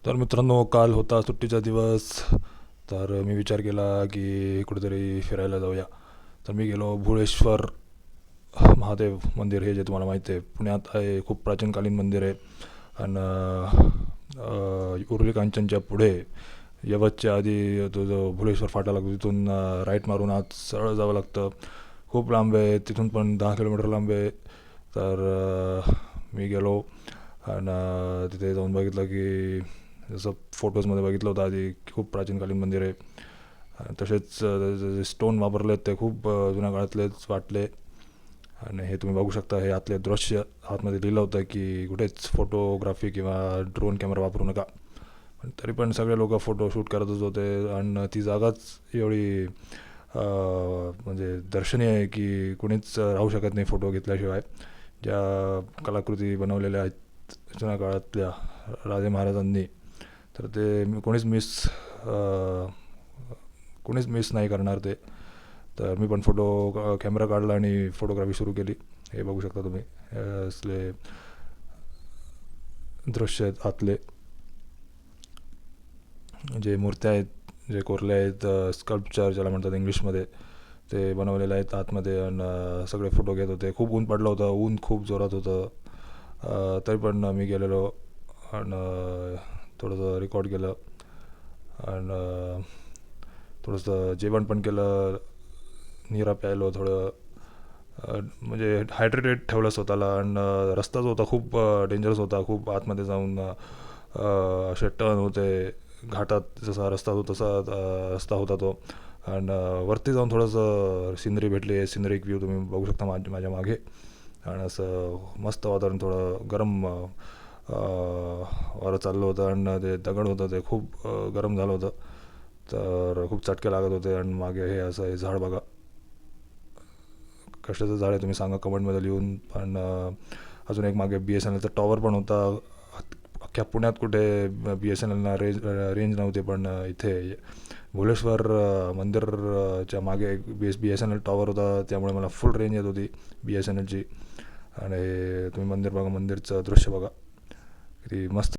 तर मित्रांनो, काल होता सुट्टीचा दिवस. तर मी विचार केला की कुठेतरी फिरायला जाऊया. तर मी गेलो भुळेश्वर महादेव मंदिर. हे जे तुम्हाला माहिती आहे, पुण्यात आहे. खूप प्राचीनकालीन मंदिर आहे. आणि उरुली कांचनच्या पुढे यवतच्या आधी तो जो भुळेश्वर फाटा लागतो, तिथून राईट मारून आत सरळ जावं लागतं. खूप लांब आहे, तिथून पण 10 किलोमीटर लांब आहे. तर मी गेलो आणि तिथे जाऊन बघितलं की जसं फोटोजमध्ये बघितलं होतं आधी, खूप प्राचीनकालीन मंदिर आहे. तसेच जे स्टोन वापरले आहेत ते खूप जुन्या काळातलेच वाटले. आणि हे तुम्ही बघू शकता, हे आतले दृश्य. आतमध्ये लिहिलं होतं की कुठेच फोटोग्राफी किंवा ड्रोन कॅमेरा वापरू नका. पण तरी पण सगळे लोक फोटो शूट करतच होते. आणि ती जागाच एवढी म्हणजे दर्शनीय आहे की कुणीच राहू शकत नाही फोटो घेतल्याशिवाय. ज्या कलाकृती बनवलेल्या आहेत जुन्या काळातल्या राजे महाराजांनी, तर ते कोणीच मिस नाही करणार ते. तर मी पण कॅमेरा काढला आणि फोटोग्राफी सुरू केली. हे बघू शकता तुम्ही, हे असले दृश्य आहेत आतले. जे मूर्त्या आहेत, जे कोरले आहेत, स्कल्पचर ज्याला म्हणतात इंग्लिशमध्ये, ते बनवलेले आहेत आतमध्ये. आणि सगळे फोटो घेत होते. खूप ऊन पडलं होतं, ऊन खूप जोरात होतं. तरी पण मी गेलेलो आणि थोडंसं रेकॉर्ड केलं. आणि थोडंसं जेवण पण केलं, निरा प्यायलो थोडं. म्हणजे हायड्रेटेड ठेवलं स्वतःला. आणि रस्ता जो होता खूप डेंजरस होता. खूप आतमध्ये जाऊन असे टर्न होते घाटात. जसा रस्ता होता तसा रस्ता होता तो. आणि वरती जाऊन थोडंसं सिनरी भेटली. सिनरी व्ह्यू तुम्ही बघू शकता माझ्या मागे. आणि असं मस्त वातावरण, थोडं गरम वारं चाललं होतं. आणि ते दगड होतं ते खूप गरम झालं होतं. तर खूप चटके लागत होते. आणि मागे हे झाड बघा, कशाचं झाड आहे तुम्ही सांगा कमेंटमध्ये लिहून. पण अजून एक मागे BSNLचा टॉवर पण होता. अख्ख्या पुण्यात कुठे BSNLना रेंज नव्हती, पण इथे भुलेश्वर मंदिरच्या मागे एक BSNL टॉवर होता. त्यामुळे मला फुल रेंज येत होती BSNLची. आणि तुम्ही मंदिर बघा, मंदिरचं दृश्य बघा, किती मस्त.